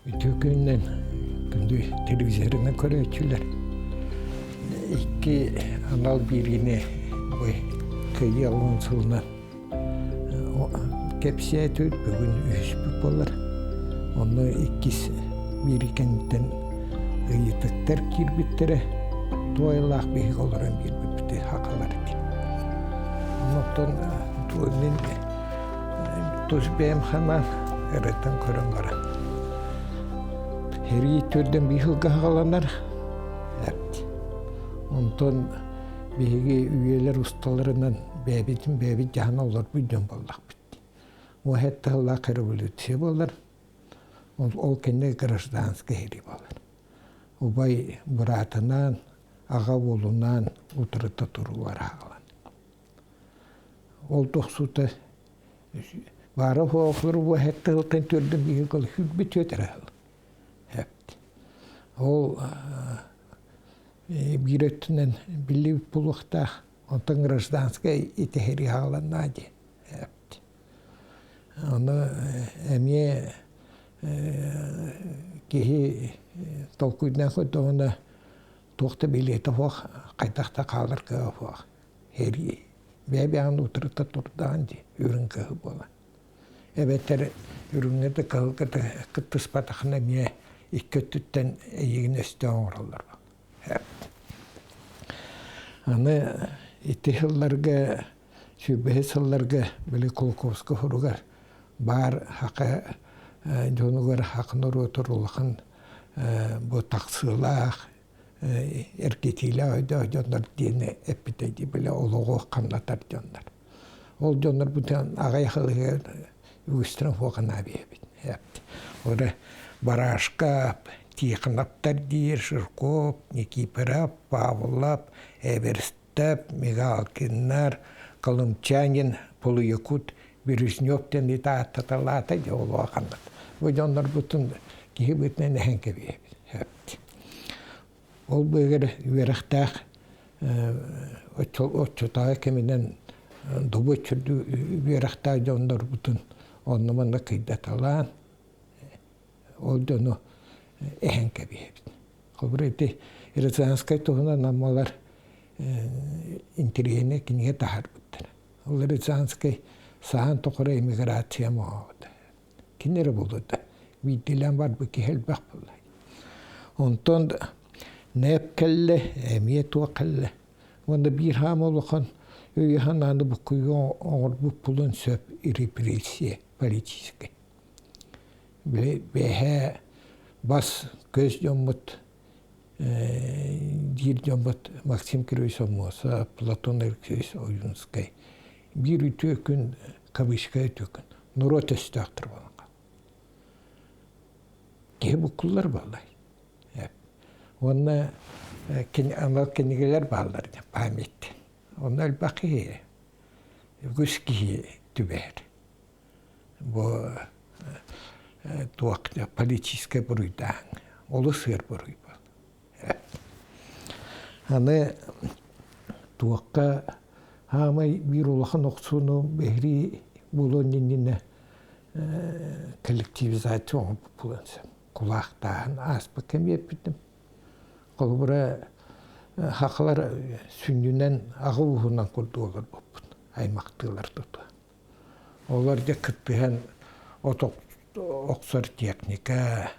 Ütükünden gündü televizyondan görüyorlar. İki anal birini bu kıyı alınsılına kepsiye tüt bugün üspü bolar. Onu ikisi birikinden yıtıklar kirbittere doyalak bir olarak bir hakalar ki. Ondan tuğnin tuz benim hemen öğreten körüngara. Heri türden bir hılga hakalanlar. Evet. Ondan bir üyeler ustalarından bebi cahan olur büyüdüm bollak bitti. O hatta Allah revolüsyon bolar. O kendi gражданский heri bolar. O bay buratından, ağa oğlundan oturutta turular hakalan. Ol toxsuta varı hoğlar o hatta hılten türden bir hılga hübbet öter. Evet. O bir ötünden billi bulukta ondan gражданский iteheri hağlannadı. Evet. Onu emiye kehi tolkuydan koydu ona toxta bileti hoq qaytaqta qalır ki hoq. Heri bebi anı oturutta turdandı ürün kıhı bola. Evet ürünler de kıhı kıttı spatakına miye İkkөттütten eğin üstüne uğrarlar. Evet. Anı itihillarga, şübehesillarga böyle Kolkovska hurugar bar haqa jonugar haqnur oturulğan bu taksılaq erketiyle öde jonlar dine epitedi böyle oluğu kanlatar jonlar. Ol jonlar bütün ağay hılığı üstüne foğan abi. Evet. Orada Барашкап, Тихоновтар дир, Ширков, Никипоров, Павлов, Эверстеп, Мигалкиннар, Колымчанин, Полуякут, Березневтен и таталата жолу аканат. Bu jonlar bütün ki bütün henke bir. Ol böyle verextaq o çota keminden dobu çürdü verextaq jonlar bütün onunla kıydat alan. Oldu ehenke bir. Kıbrıtı İrsanskay tohuna namalar interiyene kiniye tahar bittir. Onlar İrsanskay sahan tokura emigratsiya muhabbet. Kinere buldu da. Bir dilen var bu ki helbek bullay. Ondan nep kelle, emiyet o kelle. Onda bir ham olukhan üyehan anı bu kuyu oğur bu pulun söp iripresiye politiske. Behe bas göz jombut dir jombut Maxim Krysomsa Platon Erkseys Oyunskay bir ütükün kavişkay tükün Nurotes taktır bana. Ki bu kullar vallahi. Evet. Ona anal kendiler bağlar pamit. Onlar bakiye. Güski tüber. Bu tuakta политическая бурuydan, olu sır buruy bu. Hani tuakka hama bir olağan oksunu behri bulunduğunda kollektivizasyon bulunsam. Kulaktan az bakım yapıyordum. Kolbura haklar sünnünden ağı uğundan kurdu olur bu. Aymaktılar tutu. Onlar da kıttıhan Oksor teknika,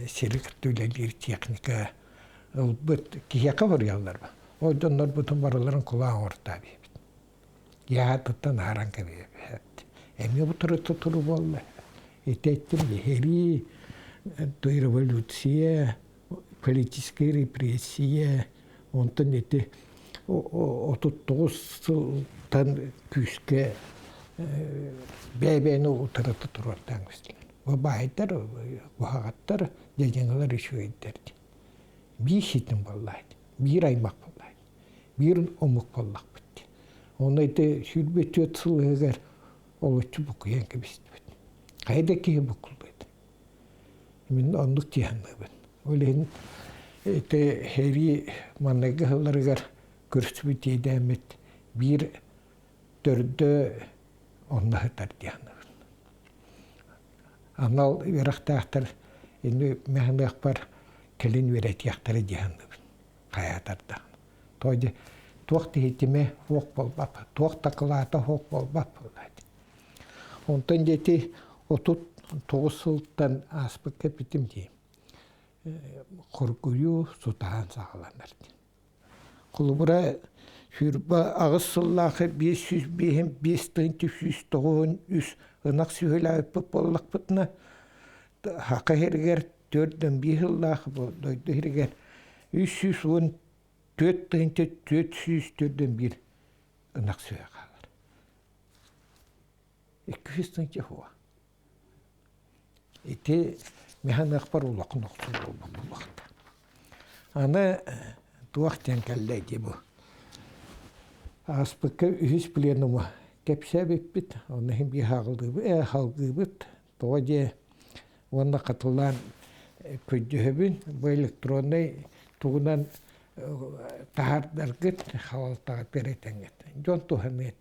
selik tüylelir teknika, bu kiyaka varıyorlar. O onlar bütün varıların kulağı orta bir. Yahatıtan haranka bir. Emi bu turu tuturu bolla. Ettim heri revolüsiye, politiske represiye, ondan eti o tuttuğuzdan küske bebeğini oturttu turardan gösteriyor. O bayitler, o hagatlar, cecengalar işi ederdi. Bir şitin vallahi, bir aymak vallahi, bir omuk vallahi bitti. Onu ete şülbeti ötsülüğer, oluçu buku yenke bisti. Kaydaki bukulduydu. Min onduk cihanlı ben. Öyle ete heri mannaga hıllarıgar görüştü demet bir dördü onunla hıtar diyanı. Anal veraqtaqtar indi mehnaq par kelin veretiyaqtары dihandı. Qayatarda. Toyde tuaqti hitime hoq bolbap. Tuaq taqlata hoq bolbap. Ondan jeti 39 yıldan aspıkka bitim diye. Korkuyu sutan sağlanır. Kulubura hürba ağız sıllahı 500 bihim 5.393 ınak sühüla öpüp bollak bıtına haqqa herger 4'den 1 yıllahı doydu herger 314.404'den 1 ınak sühü kalır. 200 tınca huva. Eti mehan akbar ulaq noqsun olmak bu vaxta. Ana tuaqten kalledi bu. Aspıkka ühüs plenumu kepse bipbit. Onu hem bir halgıbıt. Toğaca onda katılan köydühübün bu elektronay tuğunan tahardargıt havaltağı peretenget. Jon tuhamet.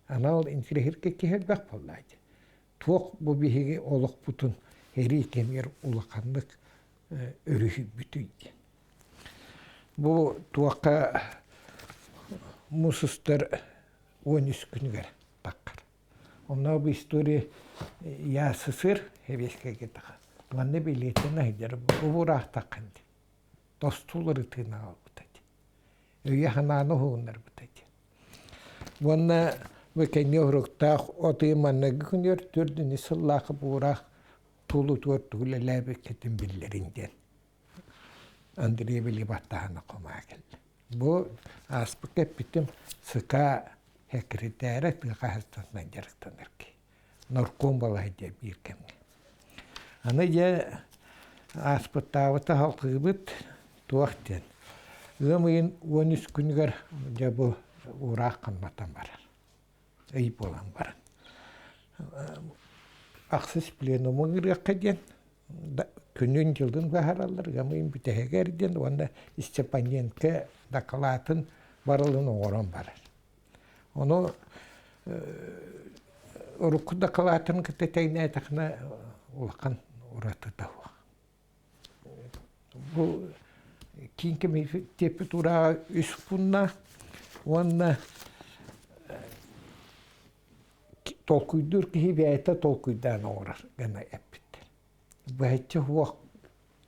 Anal intirehirke kehel bak pollaydı. Tuaq bu bihigi oluq butun heri kemer ulaqanlık örühü bütüydü. Bu tuaqqa musustar 13 günler taqqar. Ona bu istori ya sısır heveske gittik. Manne biletine hider bu buraq taqqandı. Dostulları tına aldı. Öye hananı huğunlar butaydı. Buna ve kendi horukta otumanna günler dördünü sallaqı buraq tulu tuğla labek ketin billerinden. Andriye bili battağına qoma geldi. Bu aspık hep bitim sıka sekreteri tıqa hastasından jarıktanır ki. Norkom balaydı bir kemge. Anıca aspık tavata halkı bit tuaqten. Zamayın 13 günler bu uğraq qanmatan barar. Ayıp olan barar. Aksız plenumu giraqqa Күнүн жылдын бахаралар гамын бүтегерден онда Степаненко докладын барылын оңорон барар. Onu Urukku dокладын кытетейне айтакына улакан ураты да. Bu kinki mi tepi tura üspunna onda tolkuydur ki hibiyete tolkuydan orar gana epit. Bu hece huwa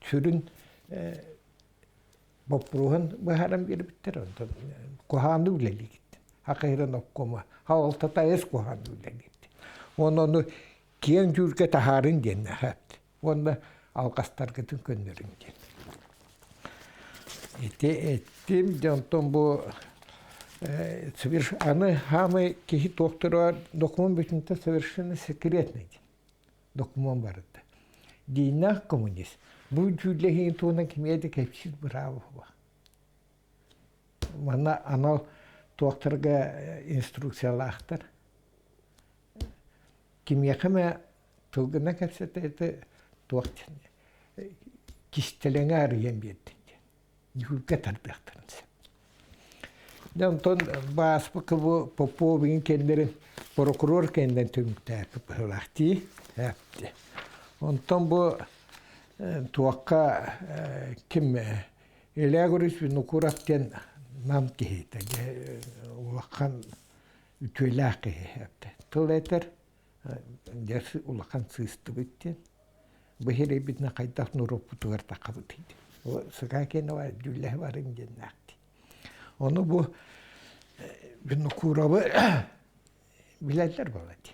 türün bopruhan baharam bir bitter onda kohandu bile gitti. Hakikaten okkuma havalta da es kohandu bile gitti. Onu kiyen jürge taharın denne hat. Onda alqastar gittin gönderin den. Ettim jantom bu свер аны хамы кихи доктора документ bütünte совершенно секретный. Документ барыды. Динах коммунист. Bu cülehin tuğuna kimiyede kepsiz bravo. Bana anal doktorga instruksiyalar. Kimya kime tuğuna kepsete doktor. Kiştelene arayan bir yerde. Yürüke tarbiyaktırınız. Ondan baspıkı bu Popov'un kendilerin prokuror kendinden tümükte yapılaktı. Yaptı. Ondan bu tuakka kim ilagoris bir nukurakten nam kihita. Ulakan ütüylaki yaptı. Tületer dersi ulakan sığıstı bitti. Bu hele bitne kaydak nurup tuğar takabıtıydı. O sıkaken o dülle varın cennakti. Onu bu bir nukurabı bilenler baladı.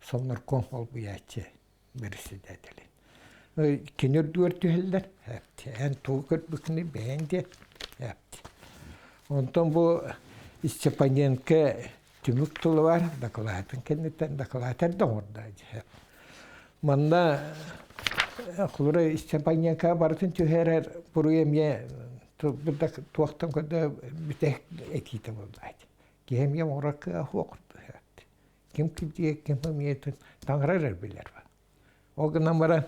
Sonra konfol bu yaşçı birisi dediler. Kenir dörtüheller yaptı. En tuğkurt bükünü beğendi yaptı. Ondan bu Stepanenko tümük tulu var. Dakılatın kendinden dakılatın da oradaydı. Manda Kulura Stepanenko barıtın tüherer buraya miye burada tuaqtan kadar bir etkiyi buldaydı. Gemiye orakı okurdu. Kim diye kim miyetin tanrılar bilir var. O günden beri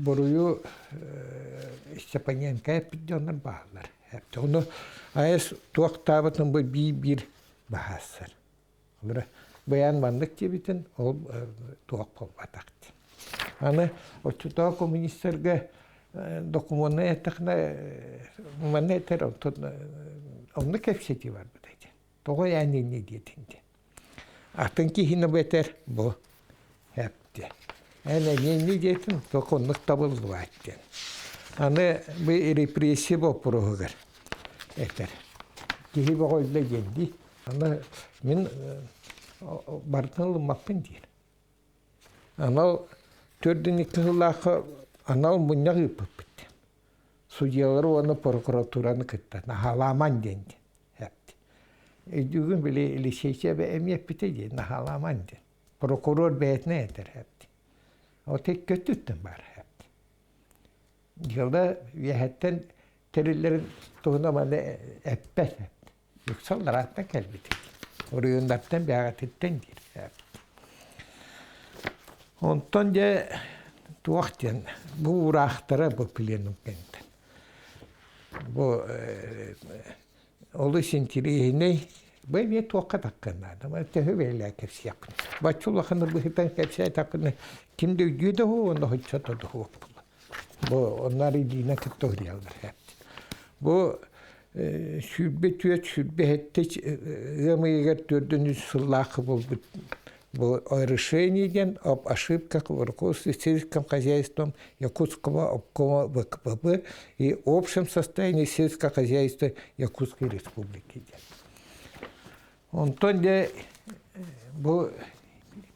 boruyu Stepanenko hep onlar bağlar. Hep onu ayes tuaq tabatın bu bir bahasır. Kulura Bayan manlık gibi ol tuğak olmadıktı. Hani o tuğ komünistlerge dokumunu ettikne manne eter onu kefseti var bu dedi. Doğru yani ne diyetinde. Artınki hine beter bu hepti. Yani ne diyetin dokunluk tabıl bu etti. Hani bir represi bu proğur. Eter. Kihi bu öyle geldi. Hani min bartnalı mappın değil. Ana tördünlükte hılakı ana bunyak yapıp bitti. Sucuyaları onu prokuraturanı kıttı. Nahalaman dendi. Hepti. Düğün bile ilişkiye ve emniyet biteceği nahalaman dendi. Prokuror beyetine yeter hepti. O tek kötüttüm bari hepti. Yılda yehetten terillerin tuğunamanı eppet hepti. Yoksallar hatta kelbeti. Oraya öndertten bir ağatetten değil hepti. Ondan da tuğakten bu uğraştıra bu planım kentten. Bu oluşun tirihine böyle tuğaka takınlardı. Ama tehüveyle hepsi yakın. Başçulakını bu hıtan hepsi takını kim de ödüyor da o onda hiç çatadı o. Bu onlar ilgine kıttoriyalar hep. Bu şübbe tüyet şübbe hette yemeğe dördüncü sılakı buldu. Bu решением об ошибках в руководстве сельским хозяйством Якутского обкома ВКПБ и общем состоянии сельского хозяйства Якутской Республики. Ondan da bu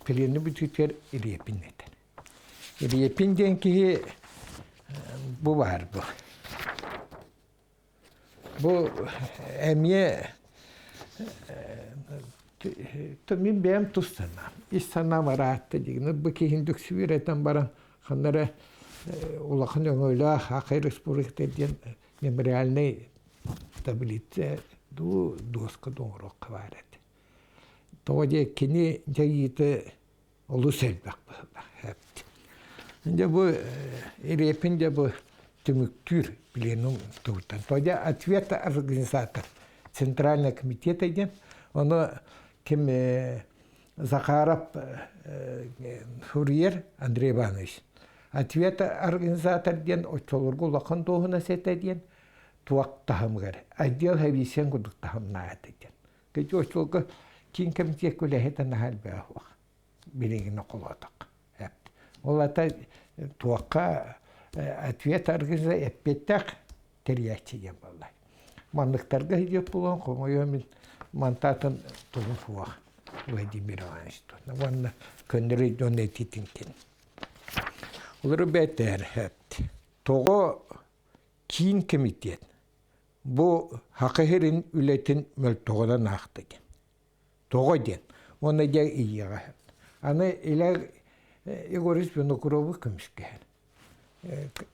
planı bütünler İriyepin neden. İriyepin'den ki bu var bu. Bu emiye Tamin benim tustanam. İstanam arahatta digine. Bu ki hindük süvireten baran kanlara ulakın öyle Hakkari Respublik'ta diyen memorialne stabilite doska doğru kavaret. Doğru kini cayite olu selbek hep. Önce bu Erepince bu tümüktür plenum tutan. Doğru atvet organizatör. Центральный комитет edin. Onu kim Zakharov Hurrier Andrei Ivанович. Ответ организатор ден очолургу лақан тоғына сет edin. Туақ тахымғар. Отдел хависен күдік тахымнаат edin. Кечі очолғы кен комитет көләхетен хал бәуақ. Білегіні қоладық. Олата туаққа ответ организатор еппеттәқ терияқчеген болай. Манлықтарға хидеп болған қомайымен мантатын тұғын суақ. Владимир Иванович. Оны көндірі донетитін кен. Олары бәтер әпті. Тоғы кейін комитет. Бұл хақығырын үлетін мөл тоғыдан ақтыген. Тоғы ден. Оны да иеға әпті. Аны иләр Егорис Винокуровы көмішкен.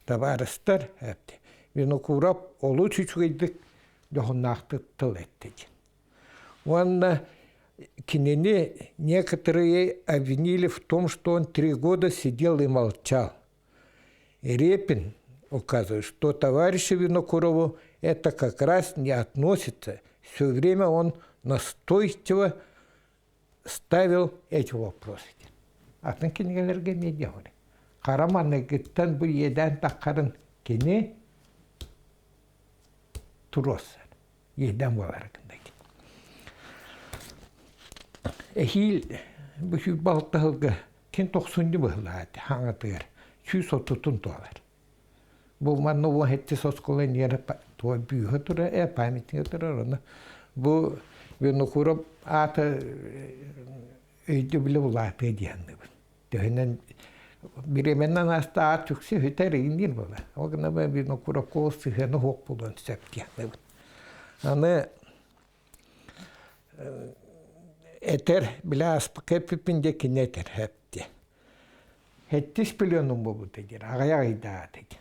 Табарыстар әпті. Винокуров олу чүчгейдік дохыннақты тыл әттеген. Он Кинене некоторые обвинили в том, что он 3 года сидел и молчал. И Репин указывает, что товарищу Винокурову это как раз не относится. Все время он настойчиво ставил эти вопросы. Атын кенелерге не делали. Караманы гиттен bu yeden takkarın kene turoslar. Yeden olarakındaki. Ehil bu şu balıkta hılgı ken 90'lı bıhıladı hangatır. 130 dolar. Bu manno bu hette soskolen yere to büyü tura pamitin tura ona. Bu Vinokurov ata öyle bile uladı diyenler. Dönen biremenden hasta at yüksek hüter indir böyle. O gün ben Vinokurov kostu hene hok bulan sep diyenler. Ana eter bile aspake pipindeki neter hepti. Hettis milyonun bu dedi. Ağaya iddia dedi.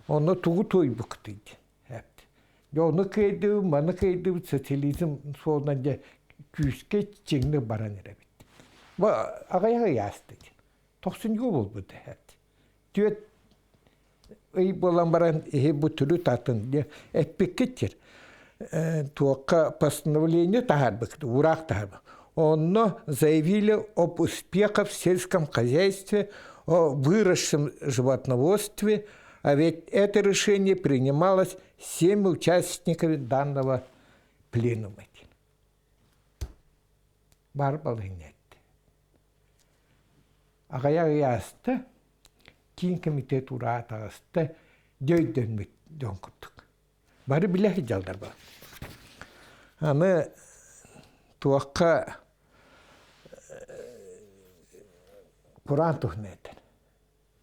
Onu tuğu toy bıktıydı. Hepti. Onu kıydı, manı kıydı, sosyalizm sonunda küske çingli baran erebitti. Bu ağaya yazdı. 90 yıl oldu hepti. Diyor, iyi bolan baran bu türü tatın diye. Epik geçir. Tuğka постановление tahar bıktı, uğrak tahar bıktı. онно заявили об успехах в сельском хозяйстве, о выросшем животноводстве, а ведь это решение принималось 7 участниками данного пленума. Бар балыгнет. Агаяг ясты, кин комитет уратағысты дөйдөнмет дөңкірдік. Бары біләхі жалдар бар. Аны туаққа Kur'an tuhnetin.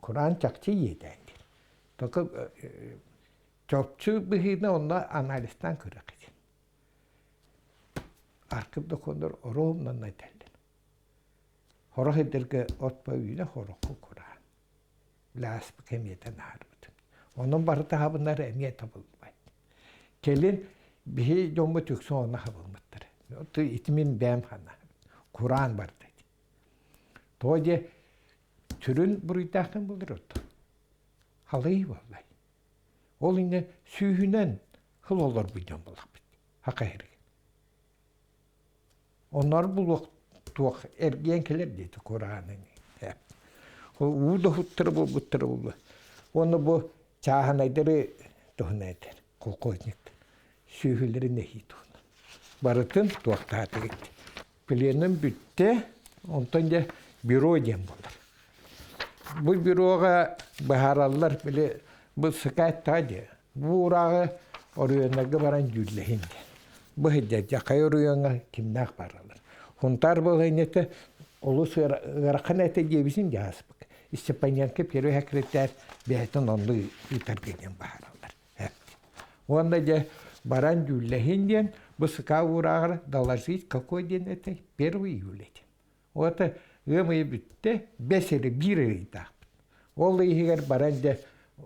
Kur'an çakçı yedendir. Toka çöpçü bihine onunla analistan kırık için. Arkıbda kondur oruğumdan ne derler. Horuk edirge otpa üyüne horukku Kur'an. Lasbı kemiyeten harbıdın. Onun barıda habınları emniyete bulmayın. Kelin bihi jomba tüksün ona habılmıttır. Otu itimin bəm hana. Kur'an barıda. Toğca türün buruytaktan bulur otu. Halıyı vallahi. Ol yine sühünen hıl olur bu jombalak bit. Haka herge. Onlar buluk tuğ ergenkeler dedi Kur'an'ın. Hep. O da huttırı bu buttırı bu. Onu bu çahanayları tuğnaydır. Kolkozniktir. Sühüleri nehi tuğna. Barıtın tuğaktatı gitti. Plenin bitti. Ondan da büro diyen bulur. Bu büroga baharallar bile bu sıkayet tadı. Bu urağı oraya baran cüllehindi. Bu hiddet yakay oraya kimnak baralar. Huntar bu hıynete olus ırakın ete cebisin jasbık. İstepanyanke peri hakretler behten onlu yutar gelen baharallar. Hep. Onda da baran cüllehinden bu sıkay urağı dalaşıyız kakoy den ete pervi yüledi. Ota ömüyü bitti, beseri bir eriydi. Oğlu ihiger baranda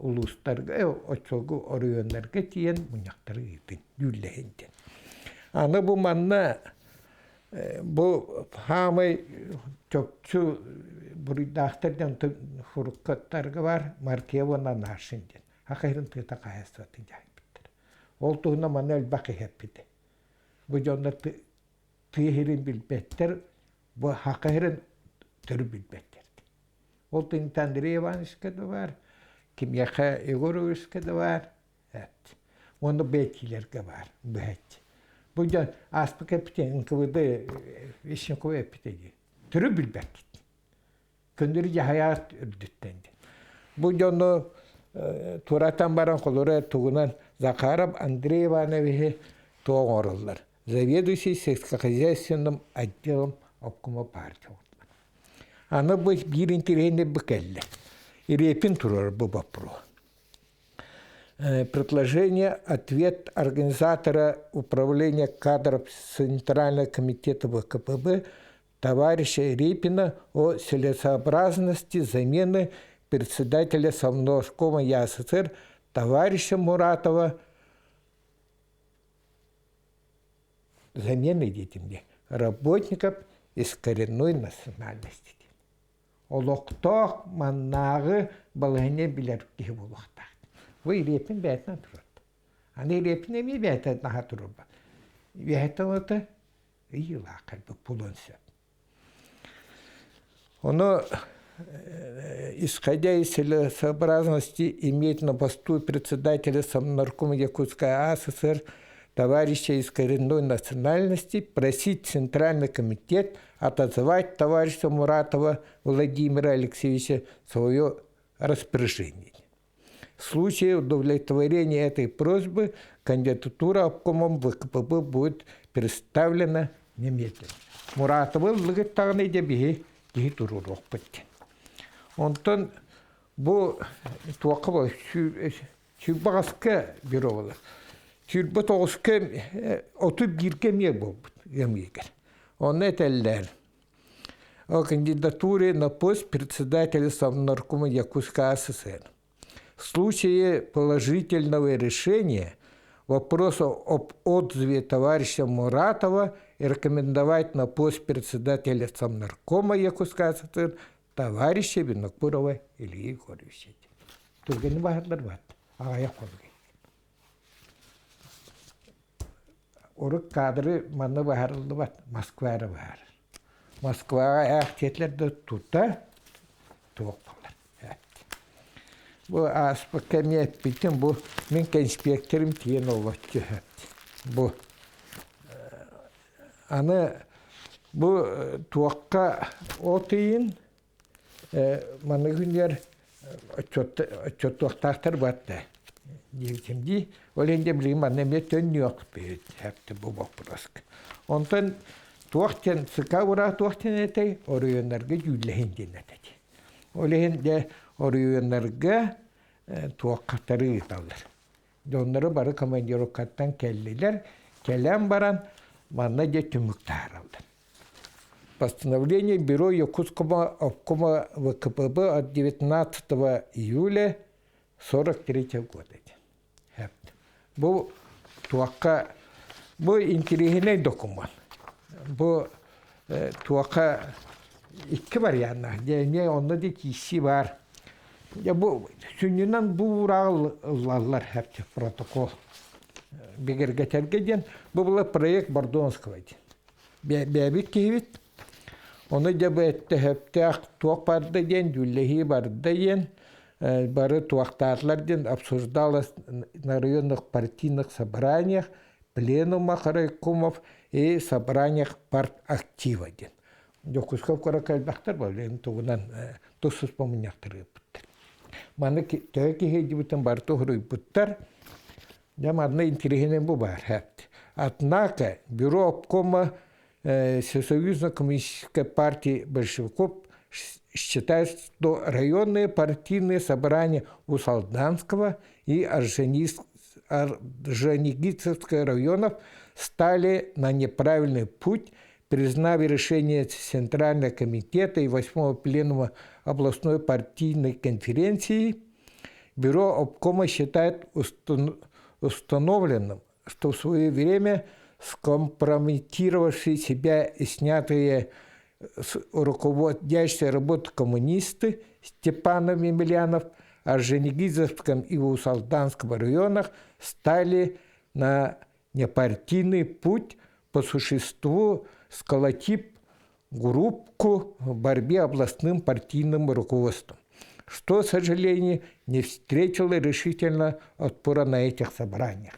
uluslarga, oçogu oruyonlarga tiyen munyakları gidin, yüllehindin. Anı bu manna, bu hamay çokçu buridahtardan hurukatlarga var, markevana narşindin. Hakayırın tığta kayasatın cahibittir. Oltuğuna manna elbaki hepidi. Bu jonlar tığhirin bilbettir, bu hakayırın türü bilbettirdi. Oltuğun Tandriyevan iskede var, Kimyaka Egoro iskede var. Evet. Onda belkilerge var. Bu hiç. Bu da aspık epiten, kıvıda işin kıvı epitedi. Türü bilbettirdi. Kündürüce hayat ördüttendi. Bu da onu Turatan baran kolora tuğunan Zakarab Andreyevan'a ve tuğun orallar. Заведующий сельскохозяйственным отделом обкома партии. Она бы bir интересный быкелли. И репин турор бы бапро. Предложение, ответ организатора управления кадров Центрального комитета ВКПБ товарища Репина о целесообразности замены председателя Совнаркома ЯССР товарища Муратова замены детям работников из коренной национальности. Олоқтоқ маннағы балығыне білер кеу болуқтақ. Бұл репін бәйтінен тұрады. Аны репін әме бәйтінен наға тұрыр ба. Бәйтін оты үйіла қалбы пұлын сөп. Оны, исходя из целесообразности, иметь на посту председателя Совнаркома Якутской АССР товарища из коренной национальности, просить Центральный комитет отозвать товарища Муратова Владимира Алексеевича свое распоряжение. В случае удовлетворения этой просьбы кандидатура обкомом ВКПБ будет представлена немедленно. Муратова лыгыттағын едебеге кей тұруруқ бітті. Онтан бұл туақы бұл сүйбағасқа бюро болар. Türbe toğuzke otup girkemeye bu емегер. Он этеллер. О кандидатуре на пост председателя Совнаркома Якутской АССР. В случае положительного решения вопроса об отзыве товарища Муратова рекомендовать на пост председателя Совнаркома Якутской АССР товарища Винокурова Ильи Егоровича. Только не бахатлар бат. Ағая қолғы. Oruk kadri manı baharıldı bat, Moskva'ya bahar. Москваға ақтетлерді тұта туық болар. Бұл аспы кәме әппейтін, бұл мен конспекторым тиен олатты. Бұл аны бұл туаққа отыйын маны күндер отчеттуақтақтар барды. Дегенде, ол енді білген маннаме төнне оқып бейді, бұл вопрос. Онтан туақтен, сықа бұра туақтен әтей, орыйонларға жүлләйін ден әтеді. Ол енді орыйонларға туаққаттары ұталыр. Онлары бары командировкаттан кәлілер, кәлем баран, манна де түміктар алды. Постановление Бюро Якутского обкома ВКПБ от 19 июля 1943 года. Бұл туаққа, бұл интересный документ. Бұл туаққа iki вариант. Не онда да киси бар. Бұл сүннен бұл ұрағылар әпті протокол. Бегергетерге ден, бұл проект Бордонского ден. Бәбіт кейбіт. Оны жабы әтті әпті ақ туақ барды ден, дүллехи барды ден, бары туақтарлар ден обсуждалось на районных партийных собраниях, пленумах райкомов и собраниях партактива ден. Якутсков каракалбақтар бол, енді туғынан тұсыз помыняқтары бұттар. Маны тәуәке хейді бұтын бар тұғыры бұттар, jamадны интересен бұл бар әпті. Однако Бюро обкома Всесоюзной коммунистической партии большевиков считает, что районные партийные собрания Усалданского и Орджоникидзевского районов стали на неправильный путь, признав решение Центрального комитета и 8-го пленума областной партийной конференции. Бюро обкома считает установленным, что в свое время скомпрометировавшие себя и снятые с руководящей работы коммунисты Степанов и Емельянов в Орджоникидзевском и Усалданском районах стали на непартийный путь по существу, сколотив группку в борьбе областным партийным руководством, что, к сожалению, не встретило решительно отпора на этих собраниях.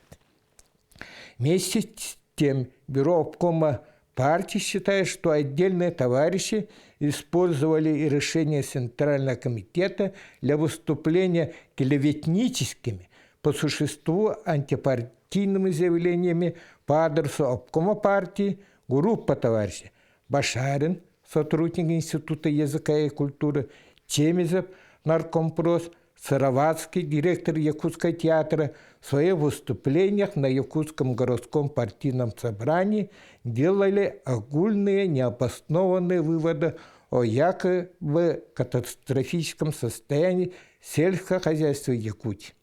Вместе с тем, Бюро обкома партии считает, что отдельные товарищи использовали и решения Центрального комитета для выступления клеветническими, по существу антипартийными заявлениями по адресу обкома партии, группа товарищей Башарин, сотрудник Института языка и культуры, Чемизов, наркомпрос, Сыроватский, директор Якутского театра, в своих выступлениях на Якутском городском партийном собрании делали огульные необоснованные выводы о якобы катастрофическом состоянии сельскохозяйства Якутии.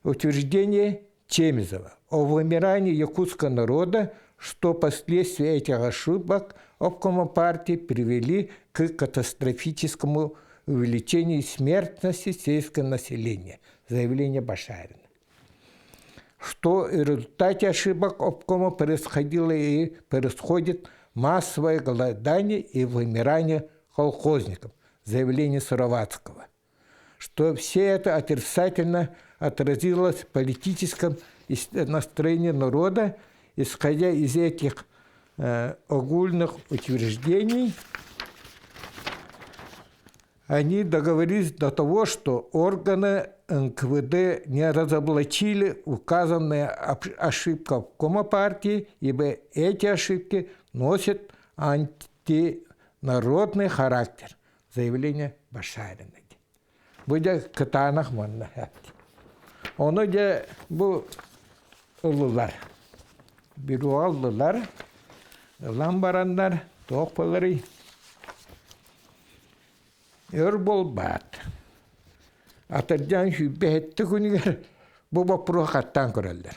Утверждение Чемизова о вымирании якутского народа, что последствия этих ошибок обкома партии привели к катастрофическому увеличению смертности сельского населения, заявление Башарина. Что в результате ошибок обкома происходило и происходит массовое голодание и вымирание колхозников, заявление Суроватского. Что все это отрицательно отразилось в политическом настроении народа, исходя из этих огульных утверждений, они договорились до того, что органы НКВД не разоблачили указанные ошибки обкома партии, ибо эти ошибки носят антинародный характер. Заявление Башарина. Будет катанах манна. Onu da bu ılılar, bir ılılar, lambaranlar, toqpaları, örbol bat. Atırcan şübbehetti günüger, bu вопросаттан көрелдер.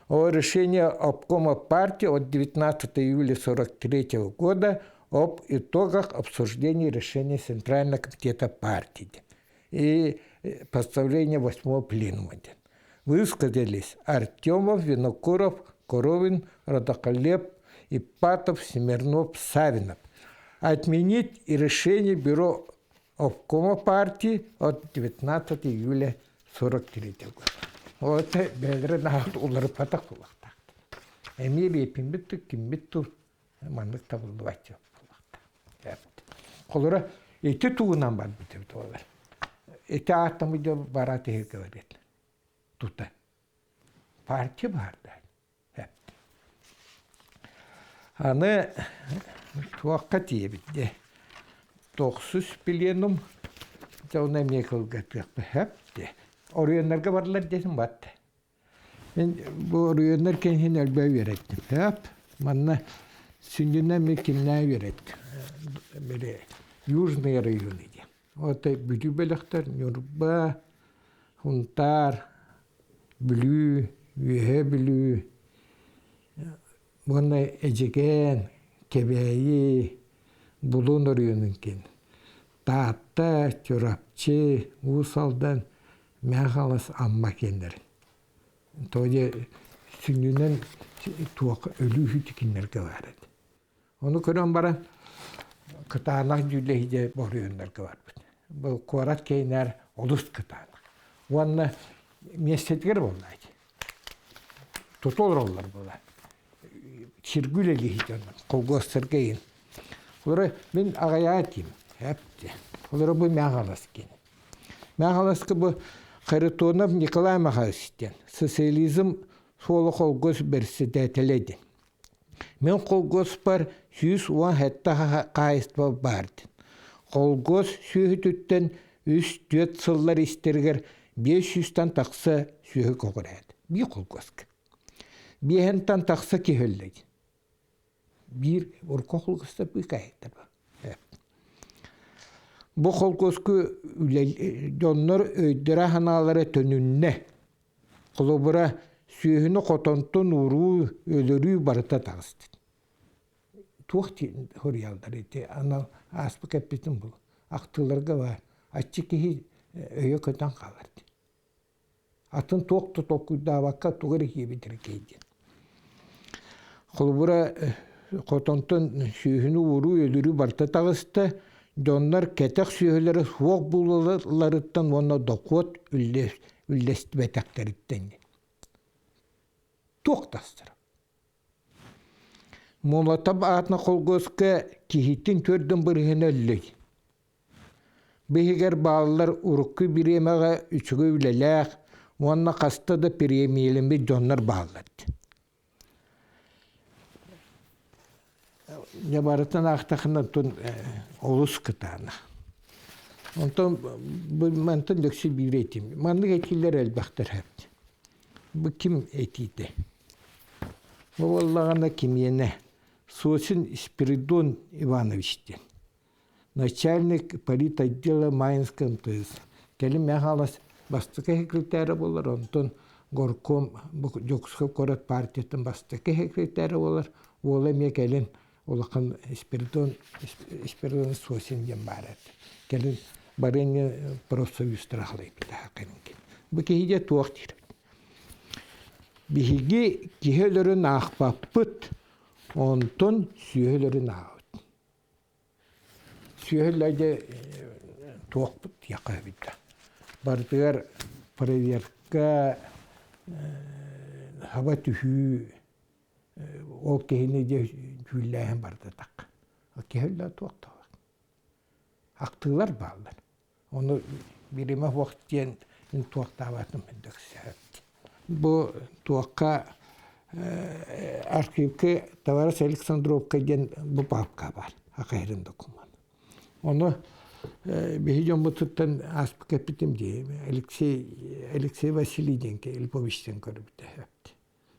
О решение обкома партии от 19 июля 1943 года об итогах обсуждения решения Центрального комитета партии и постановления 8-го пленума. Высказались Артемов, Винокуров, Коровин, Радоколеб Ипатов, Смирнов, Савинов. Отменить и решение бюро обкома партии от 19 июля 43 года. Вот это бәлірі нағыт олары патақ болақтақ. Әме бепін бітті, кім бітті, маңдық табылды бәтті болақтақ. Қолыры еті туғынан бар бітті олар. Еті аттамы да бараты ерге барет. Тута. Партия барды. Аны туаққа тие бітті. 900 пленум жауына мекілгі тұяқпы әпті. Орыйонларға барлар десім батты. Мен бұл орыйонлар кенхен әлбәй вереттім. Әп, манна сүндінен мен кемнәй вереттім. Бәрі южный районы де. Ота бүді бөліқтар, Нюрба, Хунтар, Бүлі, Үйе Бүлі, бұны Эжеген, Кебәйі, Булун орыйонын кен. Таатта, Чорапчы, Усалдан, Мәғалас амма кендерін. Тоде сүнінен туақ өлі хүтікіндерге барады. Оны көрен баран кытанақ жүлейде борыйындарға бар. Бұл қорат кейнер олыс кытанақ. Онына местетгер болдайды. Тұтол олар болар. Шергүл әлейді онын, қолғостыр кейін. Олары мен ағая атайым, әпті. Олары бұл Мәғалас кен. Мәғаласқы бұл Харитонов Николай Махасистен. Социализм солы қолғыз бірсі дәтеледі. Мен қолғыз бар 110 хәтті қайыстыва барды. Қолғыз сүйі түттен 3-4 сыллар істергер 500-тан тақсы сүйі қоғырады. Bir қолғыз. Бейхентан тақсы кехөлледі. Bir орқа қолғызда бір қайықтар бар. Bu kolgosku jonlar öydere hanalara tönünne. Kulubura süyühünü kotontun uru ölürü barıta tağısdı. Tuğti horiyalдар eti. Ana aspı kapitin bu. Aktılarga var. Açık ki öye köten kalardı. Atın toqtu toqtu davakka tuğır ki bitirkeydi. Kulubura kotontun süyühünü uru ölürü barıta tağısdı. Jonlar ketek süyüleri soğuk bulalarıttan ona dokot üllesti betekleritten. Toqtastır. Molotov atına kolgozka kihitin tördün birihine öllüy. Behiger bağlılar urukku bir yemeğe üçüge ülelek, ona kasta da bir yemeğilimbe jonlar bağladı. Yabarıtan ağtaqına tun olus kıtağına. Ondan bu mantan döksü bir etim. Manlık etiler elbaqtır hep. Bu kim etiydi? Bu vallağına kim yene? Sosin Spiridon Ivanovich'ti. Начальник политотдела Майнска МТС. Келим мехалас бастыка секретары болар. Онтон горком Жоксхов корат партиятын бастыка секретары болар. Ола мекелин Олақан Спиридон Сосин дем барат. Келин барыны профсоюз страхлайып тақынын. Бұл кейде туақтыр. Биһиги киһелерин ахпаппыт, онтон сүйелерин аут. Сүйелерде туақпыт яқабыда. Бардығар проверка хава түхі ол кейіне де жүлләйін барды тақ. Киһелер туақтауыр. Ақтылар балдар. Оны бириме вақтен туақтаватым міндіксі. Bu tuakka arşivki Tavares Aleksandrovka den bu papka var. Hakayırın dokuman. Onu bir bu tuttan aspı kapitim diye. Alexey Vasiliydenki Elpovich'ten görüp de yaptı.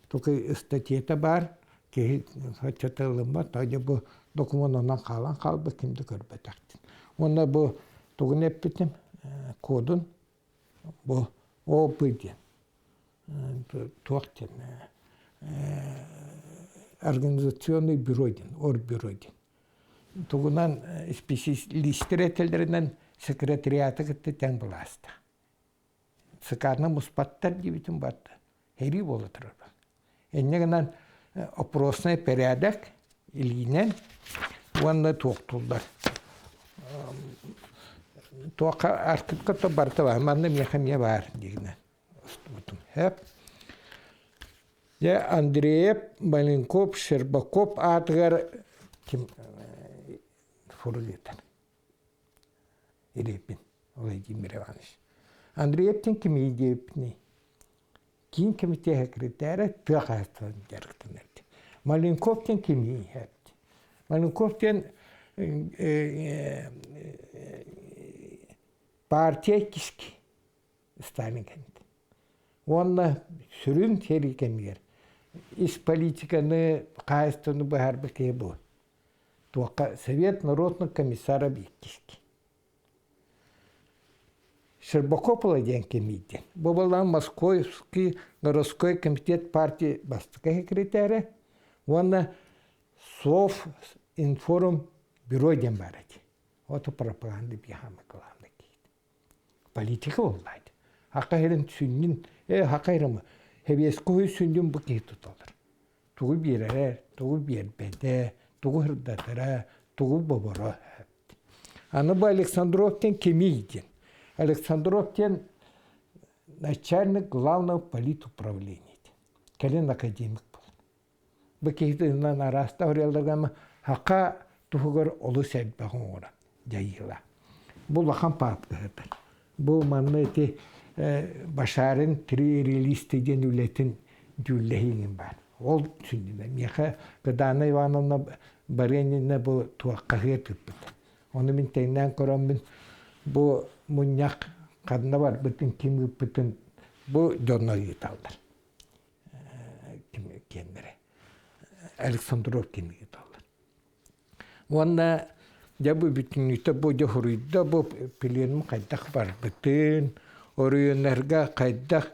Toki statiyete var ki hatırlatılım var. Tabi bu dokuman ondan kaldı kimde görüp etaktın. Ona bu toki ne bitim kodun bu o bıydın. Туақтен организационный бюроден, орбюроден. Тугунан специалисттер этелеринен секретариаты кытты тең буласта. Сыкарна муспаттар дебитин батты. Хери болы турар. Эннегенен опросный порядок ilginen onunla toktullar. Toka arkıtka to barta var. Manna miyakamiye var digine. Hep. Ya Andreev, Malenkov, Sherbakov atgar kim fırılıydı. İrepin. Vladimir Ivанович. Andreev'ten kim ideyipni? Kim komite sekreteri tıkastın gerektiğinlerdi. Malenkov'ten kim iyi hepti. Malenkov'ten partiye kişki Stalin kendi. Onunla sürün terikemiyer. İş politikanı, kayıstını bu her bir bu. Только Совет народных комиссаров кишки. Щербаков Владимир Кемидин. Был Московский городской комитет партии бастыка секретаря. Он Сов информ бюро дембарати. Вот пропаганда бихамы кыланды кейт. Политика олдайды. Хакайрын сүннин, хакайрымы. Хевеской сүннин bu кейт tutulur. Tuğu birer, tuğu berbede, tuğu hırdatara, tuğu babara. Anı bu Александровтен Кемидин. Александровтен начальник главного политуправления. Келен академик был. Bu кейтинен арасында орелдырган хака тугар олу сәлбәгән ора. Җайыла. Бу лахан папкаdır. Bu манны те Башарын триреалист деген үлетин дүлләһин бар. Ол түсүндү. Меха Гадана Ивановна Баренина бу туаккага типти. Onu min teynen koran bu munyak kadına var bütün kim bütün bu donayı tallar. Kim kendileri. Aleksandrov kimliği tallar. Onda ya bu bütünlükte bu cahuruyda bu pilenim kaydak var bütün oruyunlarga kaydak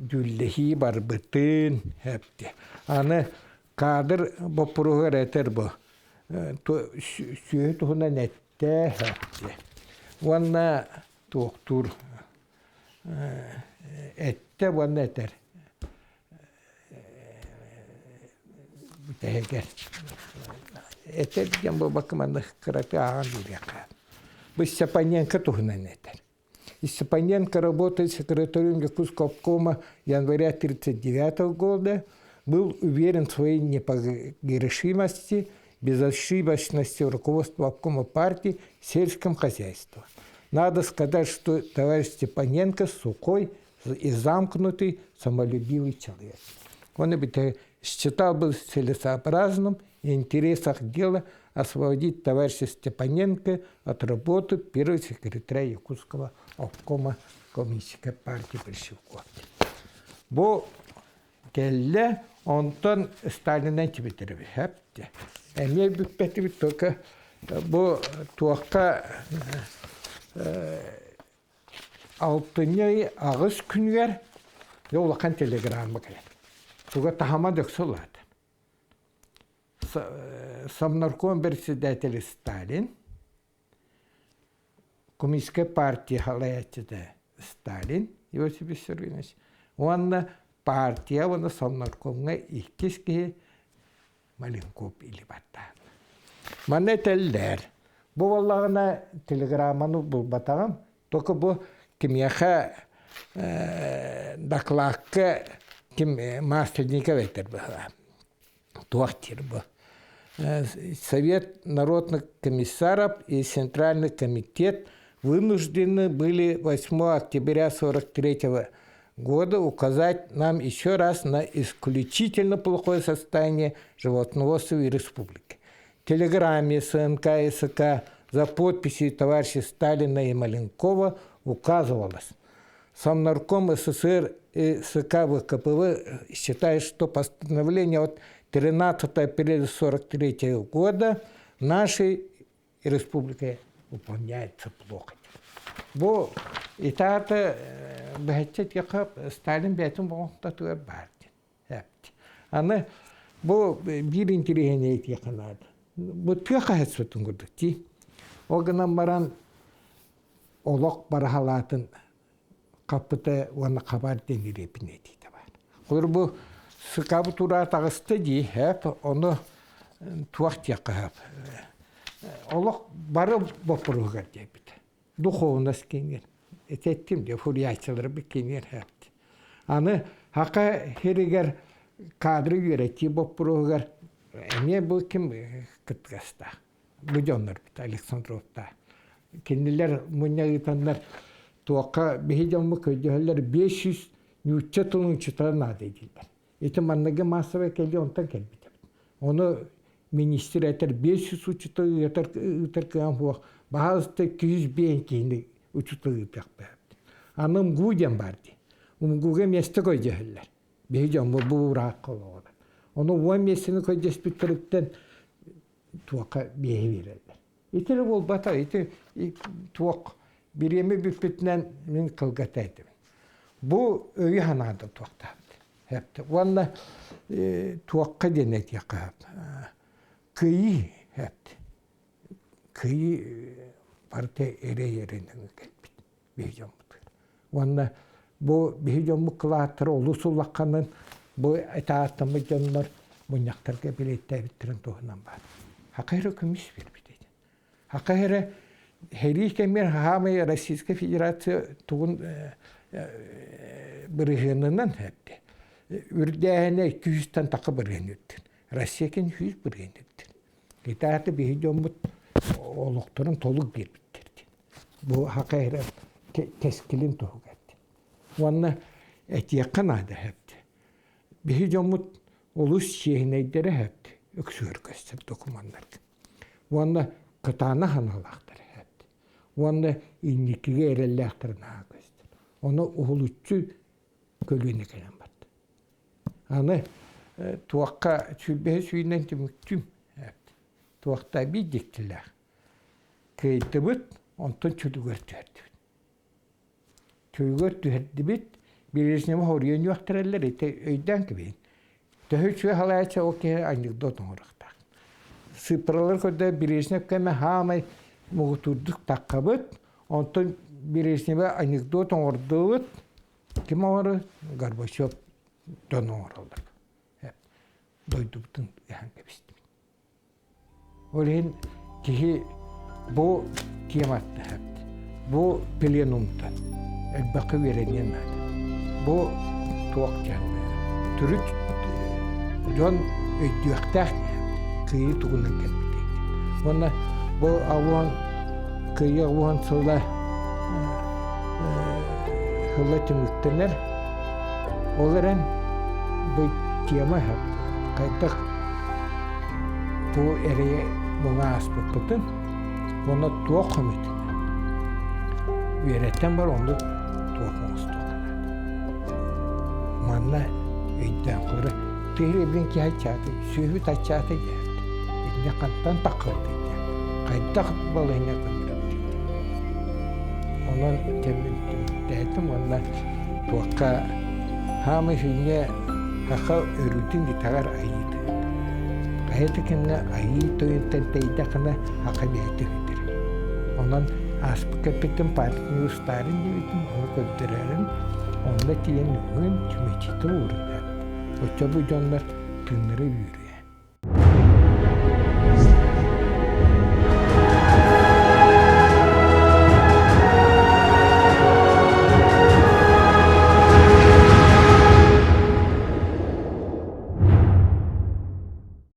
düllehi var bütün hepti. Anı kadir bu program eter bu. Sühüt ona nette hepti. Ona doktor ette ona eter. Teheker. Eter diyen bu bakımında kıratı ağan duruyor. Bu Степаненко tuhuna neter. Степаненко работает секретарем Якутского обкома января 1939 года. Был уверен в своей непогрешимости, безошибочности руководства обкома партии в сельском хозяйстве. Надо сказать, что товарищ Степаненко сухой и замкнутый, самолюбивый человек. Он считал бы целесообразным в интересах дела освободить товарища Степаненко от работы первого секретаря Якутского обкома Коммунистической партии большевиков. Bu kelle ondan Stalin'den bitirip hepti. Niye bütbeti bir toka bu tuakka altınyayı ağız günler yollakan telegramı kayın. Tuka tahama döksülerdi. Совнарком председатель Сталин, Коммунистическая партия халаятида Сталин, Иосиф Виссарионович, он партия, он совнаркомга ихкиски Маленков или баттан. Мане теллер. Bu vallahi telegramını bul batağım. Toka bu kimyaha daklakka kim masternika veter bu. Туахтир bu. Совет народных комиссаров и Центральный комитет вынуждены были 8 октября 1943 года указать нам еще раз на исключительно плохое состояние животноводства и республики. В телеграмме СНК и СК за подписью товарища Сталина и Маленкова указывалось: Совнарком СССР и СК ВКПБ считает, что постановление от 13 апреля 1943 года нашей республикой выполняется плохо. Bu itaate behçet yakıp Stalin betin boğukta tuğer bardi. Hepti. Anı bu birinci reheniyet yakınlardı. Bu tüyaka hetsvetun kurduk ki. O günden baran olak barahalatın kapıda ona kabar denir hepineti de var. Bu sıkabı turat ağıstı diye hep onu туақ яқап. Олық бары бопыруғар дейбіді. Духовнас кенер. Этеттім де фуриячылары бір кенер әпті. Аны хақа херігер кадры үйреті бопыруғар. Әме бұл кім кітғаста. Бұдионлар біті, Александровта. Кенелер мұнягытанлар туаққа бейдемі көйдеғалар 500 нютча тұлың чытарын ады еділдер. Еті маннығы масыва келді онтан келбеді. Оны министр әтір 500 учыты ұтыр кыған бұақ. Бағазды 200 бейін кейінді учыты ұтық бәйді. Аны ұмғуден барды. Ұмғуға месті көйдеғалар. Бейдемі бұғырақ қылуға. Оны 10 месіні көйдес біттіріптен туаққа бейі берелер. Етері ол бата, еті туақ біремі бүппетінен мен қылғат әйдім. Бұл өйі ханады туақтабды. Ванна туаққа денет яқап. Күйі әпті. Күйі барты әре-еренің кәлбет. Бейжон бұтыр. Ванна бұл бейжон мұқылатыр олы сұлаққанын бұл әтаатымы жонлар мұняқтарға білетті әбіттерін тоғынан бар. Хақайры күміс бербеді. Хақайры Херикемер хамы Российская Федерация туғын бірігенінен әпті. Үрдәне 200-тан тақы бірген өттін. Россия кен 100 бірген өттін. Кетаты бейі жомбыт олықтырын толық бербіттерді. Бұл хақайры кескілін тоғық әпті. Онына әтияққан ады әпті. Бейі жомбыт олыс шейінейдері әпті. Өксөр көстір докумандар. Онына қытаны ханалақтыр. Оны инникіге әрелләқтірін көстір. Оны ұғылытшы көліне келен барды. Аны туаққа сүлбәе сүйінен түміктім. Туақта бей дектілер. Кейті бұд, онтын чүлігөр түрді. Чүлігөр түрді бұд, бересінемі хориян юақтыралар, өйден кебейін. Төхі чүй халайча оке анекдотын орықтақ. Сыпыралар көді бересінеп кәмі хамай мұғытурдық таққабыт, онтын бересінебе анекдотын ордығыт, кем ауыры? Горбачев доны оралдық. Дойдубытын яхан кәбістім. Олен кеге бұл тематты әпті. Бұл пленумтан, әлбақы веренен ады. Бұл туақ жанды. Түрік жон өйдіяқтақ күйі тұғынан кәлбітейді. Оны бұл ауан күйі ауан сұла түміктінер. Оларан бұл тема қайтық бұл әрі бұңа аспық бұтын, оны туақ қөметінер. Үйреттен бар онды туақ мұңыз туақынады. Манна өйден қылыры түйребін ки айтчады, сүйбіт айтчады дерді. Едіне қанттан тақылды. Қайдақ балайына көміріп дейді. Онын темін дәйтім, онына туаққа хамы жүйне қақа өрүтін гитағар айыды. Қайыды кеміне айы тойынтан тейдақына қақа бәйті өйдірі. Онын аспы көппетін партияны ұстарын дейбетін, оны көпдірерін, онына тиен үгін түмечеті ұрын әді. Өтчі бұл жонлар түнірі үйірі.